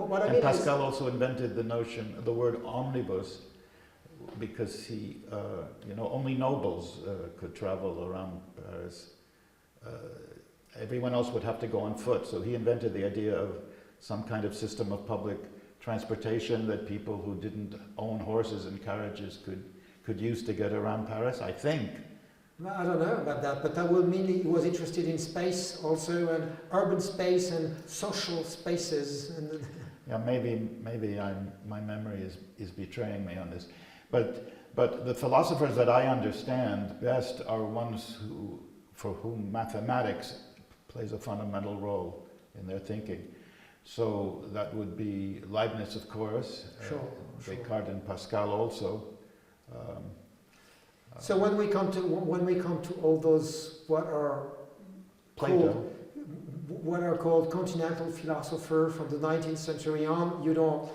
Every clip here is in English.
what I And mean Pascal also invented the word omnibus, because he, only nobles could travel around Paris. Everyone else would have to go on foot, so he invented the idea of some kind of system of public transportation that people who didn't own horses and carriages could use to get around Paris, I think. I don't know about that, but that would mean he was interested in space also, and urban space and social spaces. And yeah, maybe my memory is betraying me on this, but the philosophers that I understand best are ones for whom mathematics plays a fundamental role in their thinking. So that would be Leibniz, of course, Descartes and Pascal also. So when we come to all those what are called continental philosophers from the 19th century on, you don't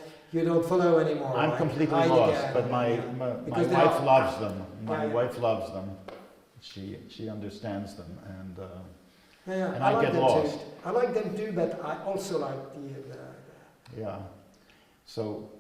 follow anymore. I'm completely lost, but my wife loves them. My wife loves them. She understands them, and I get lost. Too. I like them too, but I also like the yeah. So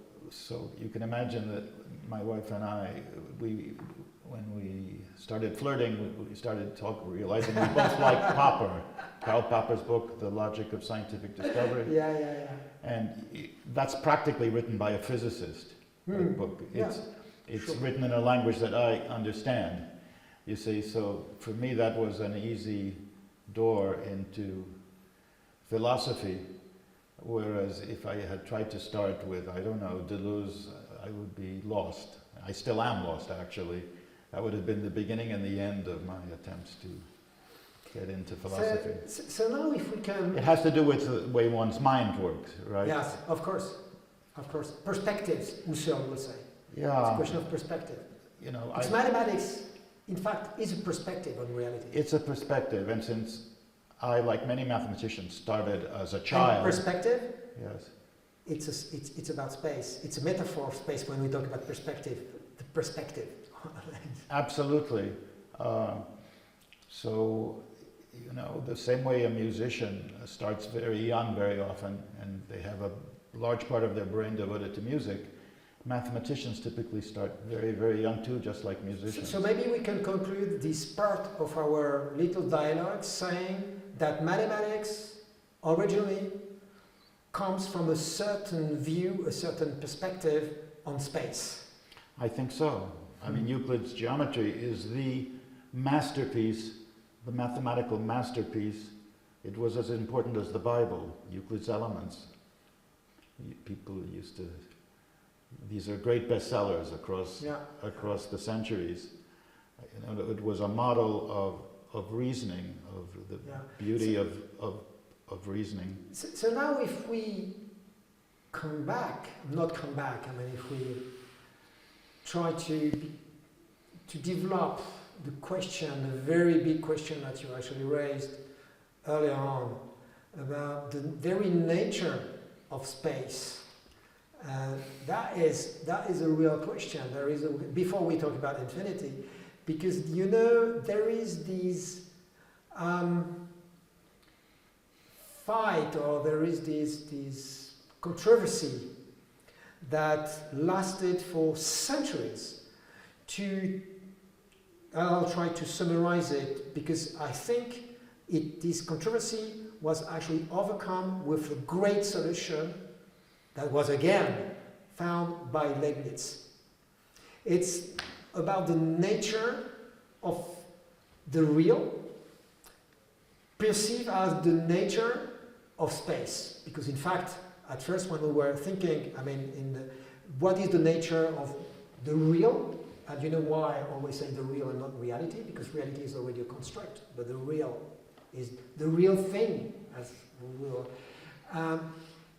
you can imagine that my wife and I, when we started flirting, we started realizing we both like Popper, Karl Popper's book, The Logic of Scientific Discovery. Yeah. And that's practically written by a physicist. The book. It's written in a language that I understand. You see, so for me that was an easy door into philosophy, whereas if I had tried to start with, I don't know, Deleuze, I would be lost. I still am lost, actually. That would have been the beginning and the end of my attempts to get into philosophy. So now if we can... It has to do with the way one's mind works, right? Yes, of course. Perspectives, Husserl will say. Yeah. It's a question of perspective. It's mathematics, in fact, is a perspective on reality. It's a perspective, and since I, like many mathematicians, started as a child... And perspective? Yes. It's about space. It's a metaphor of space when we talk about perspective. The perspective. Absolutely. So, the same way a musician starts very young very often, and they have a large part of their brain devoted to music, mathematicians typically start very, very young too, just like musicians. So maybe we can conclude this part of our little dialogue saying that mathematics originally comes from a certain view, a certain perspective on space. I think so. I mean, Euclid's geometry is the masterpiece, the mathematical masterpiece. It was as important as the Bible, Euclid's Elements. People used to... These are great bestsellers across the centuries. It was a model of reasoning, of the beauty of reasoning. So now if we if we try to develop the question, the very big question that you actually raised earlier on, about the very nature of space. That is a real question. Before we talk about infinity, because there is this fight, or there is this controversy that lasted for centuries. I'll try to summarize it, because I think this controversy was actually overcome with a great solution that was again found by Leibniz. It's about the nature of the real, perceived as the nature of space. Because in fact, at first when we were thinking, what is the nature of the real? And you know why I always say the real and not reality? Because reality is already a construct, but the real is the real thing, as we will.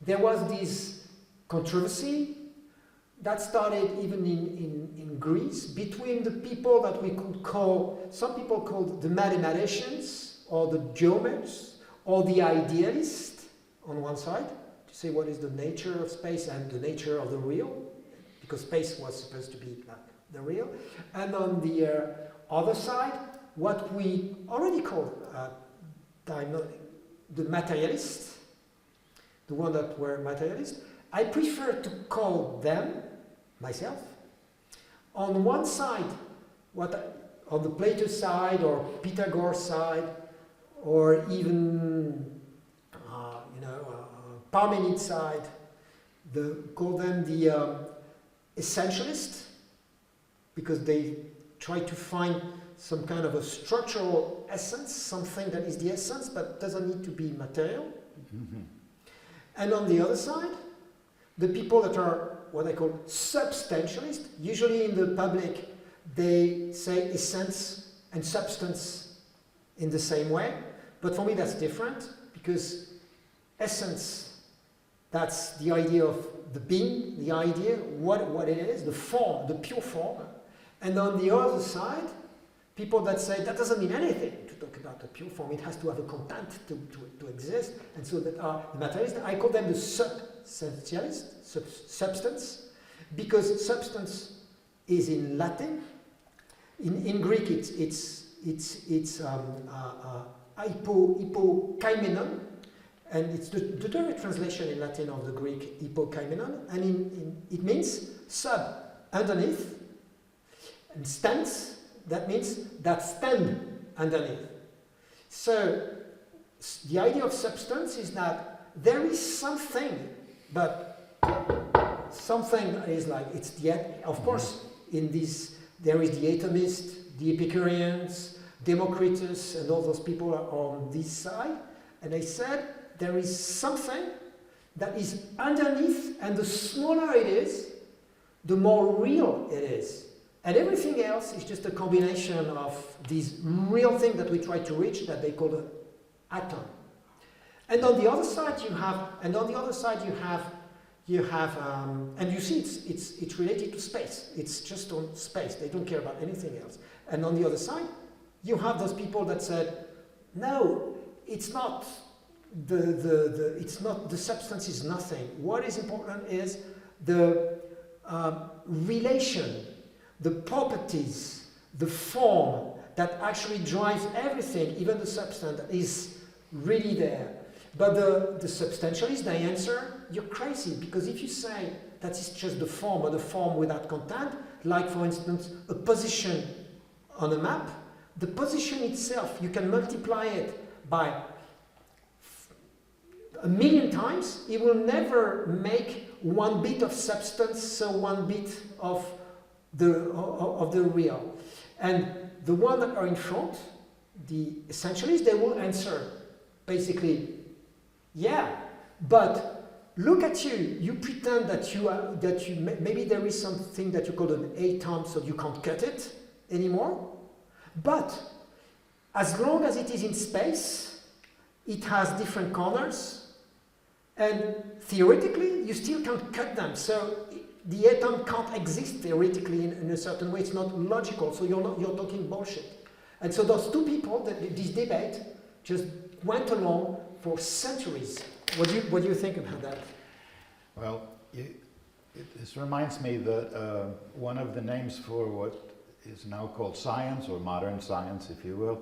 There was this controversy that started even in Greece between the people that we could call, some people called the mathematicians or the geometres or the idealists on one side, to say what is the nature of space and the nature of the real, because space was supposed to be like the real. And on the other side, what we already called the materialists, the one that were materialists. I prefer to call them, myself, on one side, on the Plato side or Pythagoras side, or even Parmenid side, call them the essentialist, because they try to find some kind of a structural essence, something that is the essence but doesn't need to be material. Mm-hmm. And on the other side, the people that are what I call substantialist, usually in the public they say essence and substance in the same way, but for me that's different, because essence, that's the idea of the being, the idea, what it is, the form, the pure form. And on the other side, people that say that doesn't mean anything to talk about the pure form, it has to have a content to exist, and so that are the materialists. I call them the substantialists, substance, because substance is in Latin. In Greek it's hypokaimenon, and it's the direct translation in Latin of the Greek hypokaimenon, and it means sub, underneath, and stance, that means that stand underneath. So the idea of substance is that there is something, but something is like, it's the, of course, in this, there is the atomist, the Epicureans, Democritus, and all those people are on this side, and I said there is something that is underneath, and the smaller it is, the more real it is. And everything else is just a combination of this real thing that we try to reach, that they call the atom. And on the other side you have, and you see it's related to space. It's just on space. They don't care about anything else. And on the other side, you have those people that said, no, it's not the substance is nothing. What is important is the relation, the properties, the form that actually drives everything, even the substance, is really there. But the substantialists, they answer, you're crazy, because if you say that it's just the form, or the form without content, like for instance a position on a map, the position itself, you can multiply it by 1,000,000 times, it will never make one bit of substance, so one bit of the real. And the one that are in front, the essentialists, they will answer basically, yeah, but look at you. You pretend that maybe there is something that you call an atom, so you can't cut it anymore. But as long as it is in space, it has different corners, and theoretically you still can't cut them. So the atom can't exist theoretically in a certain way. It's not logical. So you're talking bullshit. And so those two people, this debate just went along for centuries. What do you think about that? Well, this reminds me that one of the names for what is now called science, or modern science, if you will,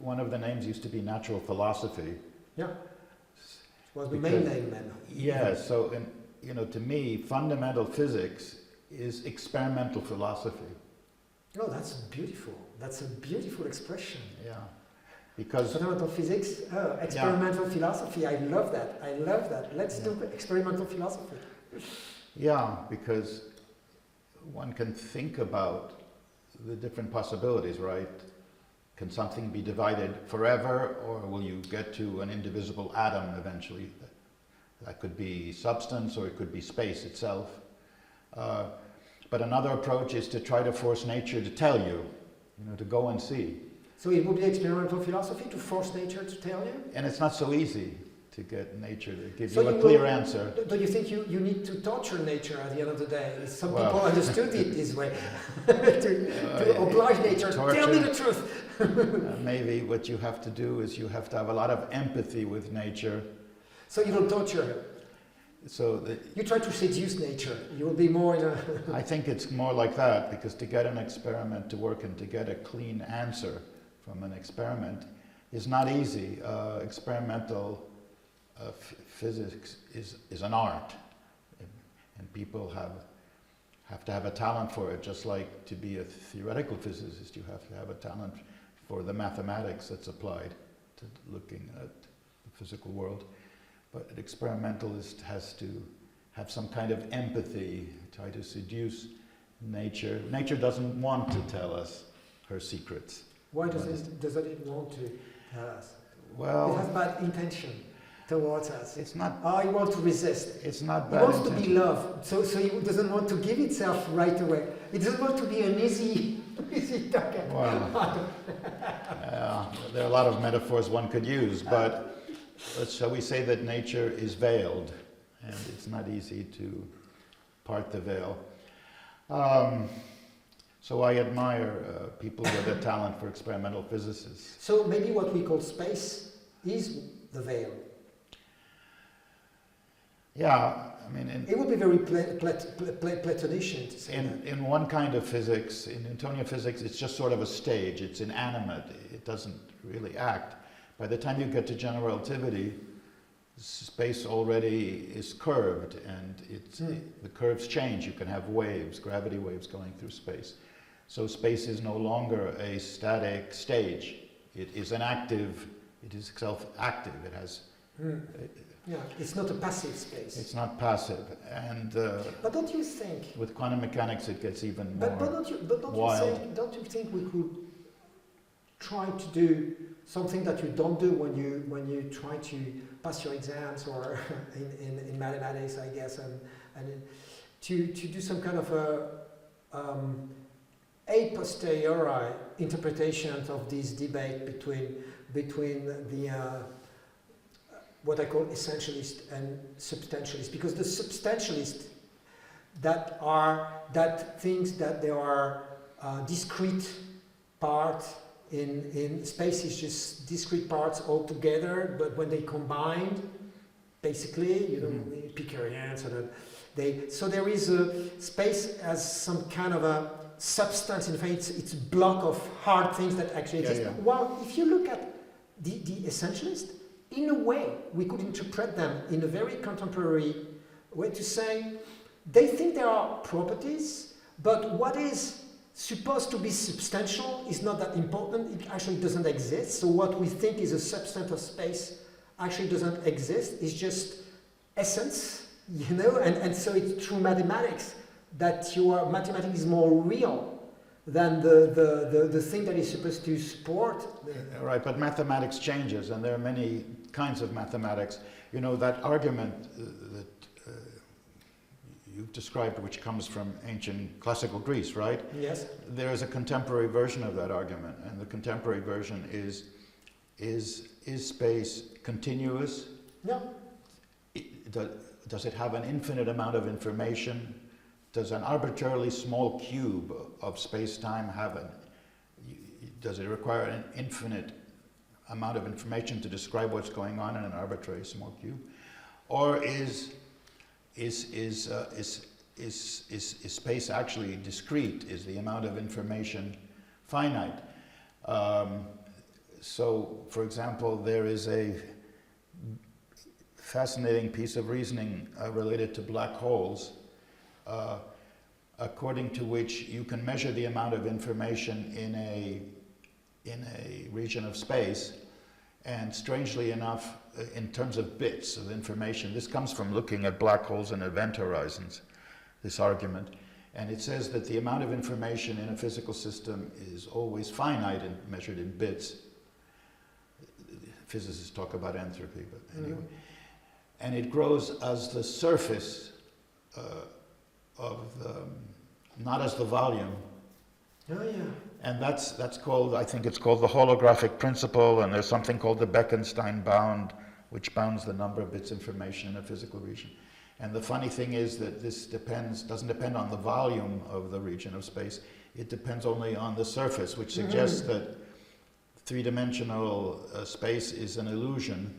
one of the names used to be natural philosophy. Yeah, it was the main name then. Yeah, so to me, fundamental physics is experimental philosophy. Oh, that's beautiful. That's a beautiful expression. Yeah. Because fundamental physics, experimental philosophy, I love that. I love that. Let's do experimental philosophy. Yeah, because one can think about the different possibilities, right? Can something be divided forever, or will you get to an indivisible atom eventually? That could be substance, or it could be space itself. But another approach is to try to force nature to tell you, to go and see. So it would be experimental philosophy to force nature to tell you? And it's not so easy to get nature to give you a clear answer. Do you think you need to torture nature at the end of the day? Some people understood it this way, to oblige nature, tell me the truth. Maybe what you have to do is you have to have a lot of empathy with nature. So you don't torture her? So you try to seduce nature. You will be more in a... I think it's more like that, because to get an experiment to work and to get a clean answer from an experiment is not easy. Experimental physics is an art. and people have to have a talent for it, just like to be a theoretical physicist, you have to have a talent for the mathematics that's applied to looking at the physical world. But an experimentalist has to have some kind of empathy, try to seduce nature. Nature doesn't want to tell us her secrets. Why doesn't it want to tell us? Well, it has bad intention towards us. It's not. Oh, it wants to resist. It's not bad. It wants intention. to be loved, so it doesn't want to give itself right away. It doesn't want to be an easy target. Well, there are a lot of metaphors one could use, but shall we say that nature is veiled, and it's not easy to part the veil. So I admire people with a talent for experimental physicists. So maybe what we call space is the veil. Yeah, I mean, it would be very Platonician to say in one kind of physics, in Newtonian physics, it's just sort of a stage. It's inanimate. It doesn't really act. By the time you get to general relativity, space already is curved, and the curves change. You can have waves, gravity waves going through space. So space is no longer a static stage. It is an active. It is self-active. It has. Yeah, it's not a passive space. It's not passive, and but don't you think with quantum mechanics it gets even more wild. Don't you think we could try to do something that you don't do when you try to pass your exams or in mathematics, I guess, and to do some kind of a posteriori interpretation of this debate between the what I call essentialist and substantialist, because the substantialists that thinks that there are discrete parts in space is just discrete parts all together, but when they combine, basically, you know, Epicurean, so there is a space as some kind of a substance. In fact, it's a block of hard things that actually exist. Yeah. Well, if you look at the essentialist, in a way, we could interpret them in a very contemporary way to say they think there are properties, but what is supposed to be substantial is not that important. It actually doesn't exist. So what we think is a substance of space actually doesn't exist. It's just essence, you know, and so it's through mathematics that your mathematics is more real than the thing that is supposed to support. Right, but mathematics changes, and there are many kinds of mathematics. You know, that argument that you've described, which comes from ancient classical Greece, right? Yes. There is a contemporary version of that argument, and the contemporary version is space continuous? No. Does it have an infinite amount of information? Does an arbitrarily small cube of space-time does it require an infinite amount of information to describe what's going on in an arbitrary small cube? Or is space actually discrete? Is the amount of information finite? So, for example, there is a fascinating piece of reasoning related to black holes, according to which you can measure the amount of information in a region of space, and strangely enough, in terms of bits of information, this comes from looking at black holes and event horizons, this argument, and it says that the amount of information in a physical system is always finite and measured in bits. Physicists talk about entropy, but anyway. And it grows as the surface not as the volume. Oh, yeah. And that's called, I think it's called the holographic principle, and there's something called the Bekenstein bound, which bounds the number of bits information in a physical region. And the funny thing is that this doesn't depend on the volume of the region of space, it depends only on the surface, which suggests that three-dimensional space is an illusion,